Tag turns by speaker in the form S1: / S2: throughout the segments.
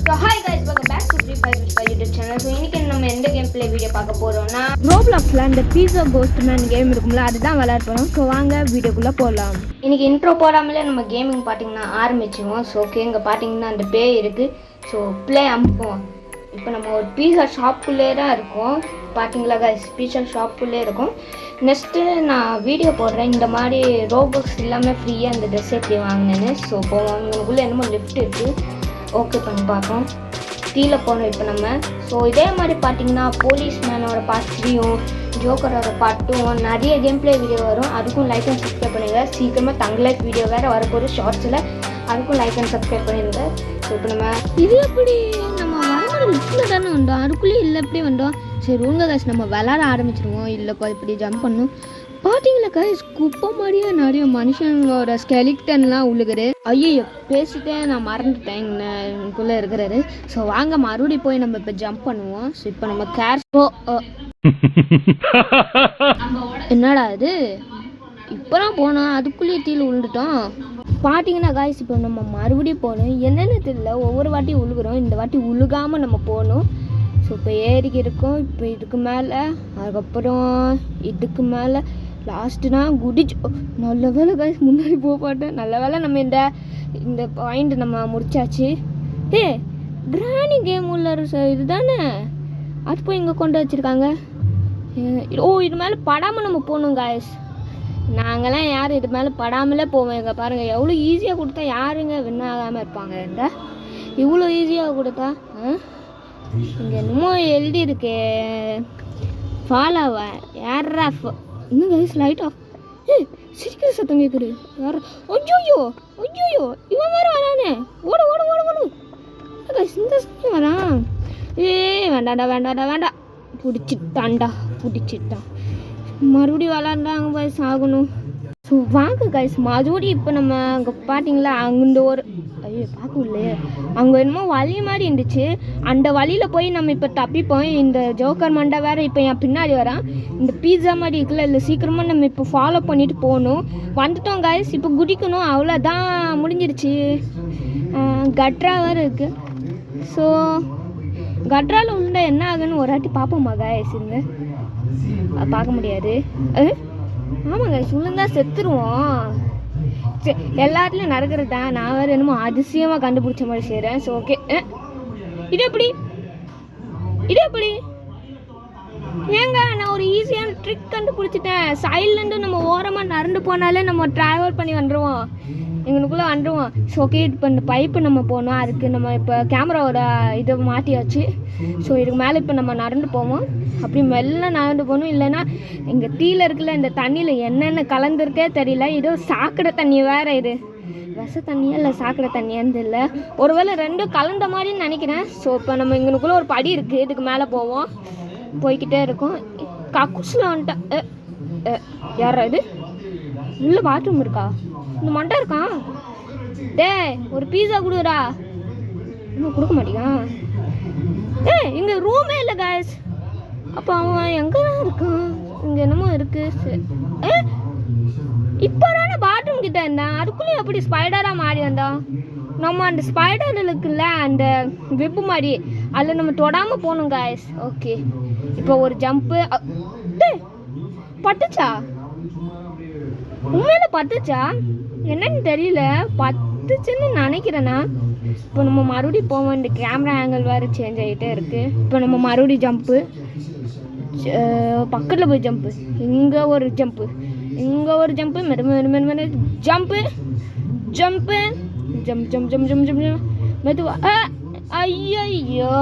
S1: So hi guys, welcome back to Free Fire with YouTube channel. So இன்னைக்கு நம்ம எந்த game play video பார்க்க போறோம்னா Robloxல அந்த பீஸா கோஸ்ட் மேன் கேம் இருக்கும்ல அதுதான் விளையாட போறோம். ஸோ வாங்க வீடியோக்குள்ள போகலாம். இன்னைக்கு இன்ட்ரோ போடாமலே நம்ம கேமிங் பார்த்தீங்கன்னா ஆரம்பிச்சிடுவோம். ஸோ ஓகே, இங்கே பார்த்தீங்கன்னா அந்த பேய் இருக்குது. ஸோ ப்ளே அமுப்போம். இப்போ நம்ம ஒரு பீஸா ஷாப்புக்குள்ளே தான் இருக்கோம். பார்த்தீங்களா கைஸ், பீஸா ஷாப்புக்குள்ளே இருக்கும். நெக்ஸ்ட்டு நான் வீடியோ போடுறேன் இந்த மாதிரி ரோபாக்ஸ் இல்லாமல் ஃப்ரீயாக அந்த ட்ரெஸ் எப்படி வாங்கினேன்னு. ஸோ இப்போ வாங்கினதுக்குள்ளே என்னமோ லிஃப்ட் இருக்குது, ஓகே பண்ணி பார்ப்போம். கீழே போனோம் இப்போ நம்ம. ஸோ இதே மாதிரி பார்த்தீங்கன்னா போலீஸ் மேனோட பார்ட் 3யும் ஜோக்கரோட பார்ட் 2வும் நிறைய கேம் ப்ளே வீடியோ வரும். அதுக்கும் லைக் அண்ட் சப்ஸ்கிரைப் பண்ணிடுங்க. சீக்கிரமாக தங்கலைஃப் வீடியோ வேறு வரப்போகுது ஷார்ட்ஸில், அதுக்கும் லைக் அண்ட் சப்ஸ்கிரைப் பண்ணிடுங்க. ஸோ இப்போ நம்ம இது எப்படி நம்ம வரும்போது லிஃப்ட்டில் தானே வந்தோம், அதுக்குள்ளேயே இல்லை எப்படி வந்தோம். சரி உங்க கைஸ் நம்ம விளாட ஆரம்பிச்சிருவோம். இல்லைப்பா இப்படி ஜம்ப் பண்ணும். பார்த்தீங்களா கைஸ், குப்பை மாதிரியே நிறைய மனுஷங்களோட ஸ்கெலிட்டன்லாம் உழுகுது. ஐயோ பேசிட்டே நான் மறந்துட்டேன் எனக்குள்ளே இருக்கிறாரு. ஸோ வாங்க மறுபடியும் போய் நம்ம இப்போ ஜம்ப் பண்ணுவோம். ஸோ இப்போ நம்ம என்னடா இது இப்போ தான் போனோம் அதுக்குள்ளேயே தீல் விழுந்துட்டோம். பார்த்தீங்கன்னா காய்ஸ் இப்போ நம்ம மறுபடியும் போகணும். என்னென்னு தெரியல, ஒவ்வொரு வாட்டி உழுகுறோம், இந்த வாட்டி உழுகாமல் நம்ம போகணும். ஸோ இப்போ ஏறிக்கி இருக்கோம். இப்போ இதுக்கு மேலே, அதுக்கப்புறம் இதுக்கு மேலே, லாஸ்ட்டுனா குடிச்சு. நல்ல வேலை காய்ஸ் முன்னாடி போக மாட்டேன். நல்ல வேலை நம்ம இந்த பாயிண்ட் நம்ம முடிச்சாச்சு. கிராணி கேம் உள்ள இது தானே, அது போய் இங்கே கொண்டு வச்சுருக்காங்க. ஓ இது மேலே படாமல் நம்ம போகணும் காய்ஸ். நாங்களாம் யார் இது மேலே படாமலே போவோம். எங்கே பாருங்கள் எவ்வளோ ஈஸியாக கொடுத்தா யாருங்க வின் ஆகாமல் இருப்பாங்க. இந்த இவ்வளோ ஈஸியாக கொடுத்தா இங்கே என்னமோ எழுதி இருக்கே ஃபாலோவா யாரா இன்னும் கைஸ் லைட்டா சிரிக்கிற சத்தம் கேட்குது. யார் ஐயோ ஐயோ இவன் வேறு வரானே, ஓடு ஓடு ஓடு ஓடு கைஸ், இந்த சத்தம் வரான். வேண்டாண்டா வேண்டாண்டா வேண்டாம், பிடிச்சிட்டான்டா பிடிச்சிட்டான். மறுபடியும் விளாண்டாங்க கைஸ் ஆகணும். ஸோ வாங்க கைஸ் மறுபடியும் இப்போ நம்ம அங்கே பார்த்தீங்களா அங்கே ஒரு ஐயோ பார்க்கலையே, அங்கே என்னமோ வழி மாதிரி இருந்துச்சு. அந்த வழியில் போய் நம்ம இப்போ தப்பிப்போம். இந்த ஜோக்கர் மண்டை வேறு இப்போ என் பின்னாடி வரான். இந்த பீஸா மாதிரி இருக்குல்ல, இல்லை சீக்கிரமாக நம்ம இப்போ ஃபாலோ பண்ணிட்டு போகணும். வந்துட்டோம் கைஸ், இப்போ குடிக்கணும், அவ்வளோதான் முடிஞ்சிருச்சு. கட்ரா வேறு இருக்குது. ஸோ கட்ராவில் உள்ள என்ன ஆகுன்னு ஒரு வாட்டி பார்ப்போமா கைஸ். இருங்க பார்க்க முடியாது. ஆமாம் கைஸ் உள்ளந்தா செத்துருவோம். சரி எல்லாத்துலேயும் நடக்கிறது தான். நான் வேறு என்னமோ அதிசயமாக கண்டுபிடிச்ச மாதிரி செய்கிறேன். ஸோ ஓகே, இது எப்படி ஏங்க நான் ஒரு ஈஸியான ட்ரிக் கண்டுபிடிச்சிட்டேன். சைட்லேருந்து நம்ம ஓரமாக நடந்து போனாலே நம்ம ட்ராவல் பண்ணி வந்துடுவோம், எங்களுக்குள்ளே வந்துடுவோம். ஸோ ஓகே இப்போ இந்த பைப்பு நம்ம போனோம், அதுக்கு நம்ம இப்போ கேமராவோட இதை மாற்றியாச்சு. ஸோ இதுக்கு மேலே இப்போ நம்ம நடந்து போவோம். அப்படி மெல்ல நடந்து போகணும். இல்லைன்னா இங்கே தீயில் இருக்குல்ல, இந்த தண்ணியில் என்னென்ன கலந்துருக்கே தெரியல. ஏதோ சாக்கடை தண்ணி வேறு, இது விஷ தண்ணியா இல்லை சாக்கடை தண்ணியான்னு தெரியல, ஒருவேளை ரெண்டும் கலந்த மாதிரின்னு நினைக்கிறேன். ஸோ இப்போ நம்ம இங்கனுக்குள்ளே ஒரு படி இருக்குது, இதுக்கு மேலே போவோம். போய்கிட்டே இருக்கும். கக்கூஸில் வந்துட்டேன். யாரா இது, உள்ள பாத்ரூம் இருக்கா, இந்த மண்டை இருக்கான். ஒரு பீஸா கொடுறா, இன்னும் கொடுக்க மாட்டேங்கான். இங்கே ரூமே இல்லை கைஸ். அப்போ அவன் எங்கே தான் இருக்கான், இங்கே என்னமோ இருக்குது. இப்போ தானே பாத்ரூம் கிட்ட இருந்தான், அதுக்குள்ளேயும் அப்படி ஸ்பைடராக மாறி வந்தான். நம்ம அந்த ஸ்பைடர் இருக்குல்ல, அந்த வெப்பு மாதிரி, அதில் நம்ம தொடாமல் போகணும் கைஸ். ஓகே இப்போ ஒரு ஜம்ப்பு. பட்டுச்சா, உண்மையில பட்டுச்சா என்னன்னு தெரியல, பத்துச்சுன்னு நினைக்கிறேன்னா. இப்போ நம்ம மறுபடியும் போவோம். இந்த கேமரா ஆங்கிள் வேறு சேஞ்ச் ஆகிட்டே இருக்குது. இப்போ நம்ம மறுபடியும் ஜம்ப்பு, பக்கத்தில் போய் ஜம்ப்பு, இங்கே ஒரு ஜம்ப்பு, இங்கே ஒரு ஜம்ப்பு, மெது jump jump jump jump jump jump jump மெதுவா. ஐயோ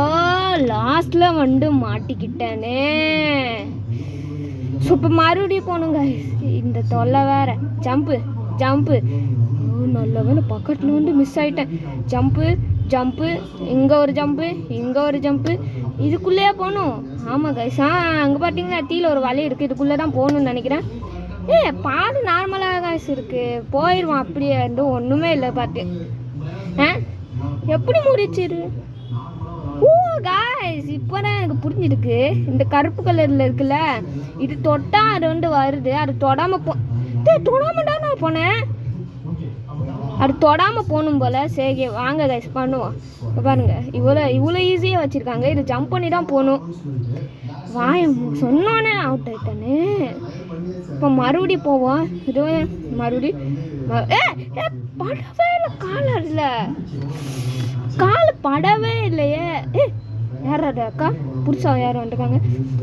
S1: லாஸ்ட்டில் வந்து மாட்டிக்கிட்டேனே. ஸோ இப்போ மறுபடியும் போகணுங்க. இந்த தொல்லை வேறு. ஜம்ப்பு ஜம்ப்பு, நல்ல வேலை பக்கத்தில் வந்து மிஸ் ஆகிட்டேன். ஜம்ப்பு ஜம்ப்பு, இங்கே ஒரு ஜம்ப்பு, இங்கே ஒரு ஜம்ப்பு, இதுக்குள்ளேயே போகணும். ஆமாம் கைஸ், அங்கே பார்த்தீங்கன்னா தீயில் ஒரு வழி இருக்குது, இதுக்குள்ளே தான் போகணுன்னு நினைக்கிறேன். பாடு நார்மலாக கைஸ் இருக்குது, போயிடுவான் அப்படியே இருந்து ஒன்றுமே இல்லை. பார்த்து எப்படி முடிச்சிரு. ஓ காய்ஸ் இப்போ தான் எனக்கு புரிஞ்சிருக்கு. இந்த கருப்பு கலரில் இருக்குல்ல, இது தொட்டால் அது வந்து வருது, அது தொடாமல் தொடாமட்டா நான் போனேன். அது தொடாமல் போகணும் போல். சரி வாங்க கைஸ் பண்ணுவோம். பாருங்க இவ்வளோ ஈஸியாக வச்சுருக்காங்க. இது ஜம்ப் பண்ணி தான் போகணும். சொன்னோன்னே அவுட் ஆகிட்டானே. இப்போ மறுபடியும் போவோம். இது மறுபடியும் படவே இல்லை. கால் படவே இல்லையே. யார் அது அக்கா புதுசாக யாரும் வந்துருக்காங்க.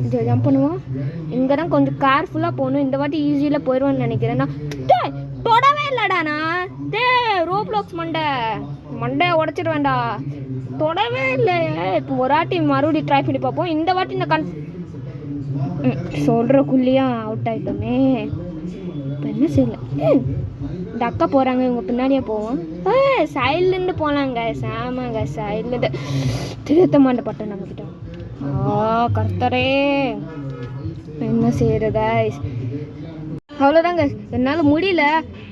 S1: இது ஜம்ப் பண்ணுவோம். இங்கே தான் கொஞ்சம் கேர்ஃபுல்லாக போகணும். இந்த வாட்டி ஈஸியில் போயிடுவேன்னு நினைக்கிறேன்னா. தொடவே இல்லைடாண்ணா. ரோப்ளாக்ஸ் மண்டையை உடச்சிட வேண்டாம். தொடவே இல்லையே. இப்போ ஒரு வாட்டி மறுபடியும் ட்ரை பண்ணி பார்ப்போம். இந்த வாட்டி இந்த சொல்கிறக்குள்ளேயும் அவுட் ஆகிட்டோமே. இப்போ என்ன செய்யல. இந்த அக்கா போகிறாங்க. இவங்க பின்னாடியே போவோம். சைட்லேருந்து போகலாங்க. சாமாங்க சைட்லேருந்து திருத்த மாட்டப்பட்டோம் நம்மக்கிட்ட. கர்த்தரே என்ன செய்யறது. அவ்வளோதாங்க. என்னால் முடியல.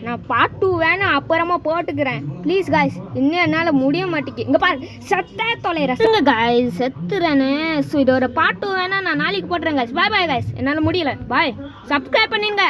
S1: நான் பார்ட் 2 வேணா அப்புறமா போட்டுக்கிறேன் ப்ளீஸ் காய்ஸ். இன்னும் என்னால் முடிய மாட்டேங்கி. இங்கே பாரு செத்த தொலைகிறேன் காய்ஸ். செத்துறேன்னு. ஸோ இதோட பார்ட் 2 வேணா நான் நாளைக்கு போட்டுறேன் காய்ஸ். பாய் பாய் காய்ஸ். என்னால் முடியல. பாய். சப்ஸ்கிரைப் பண்ணிடுங்க.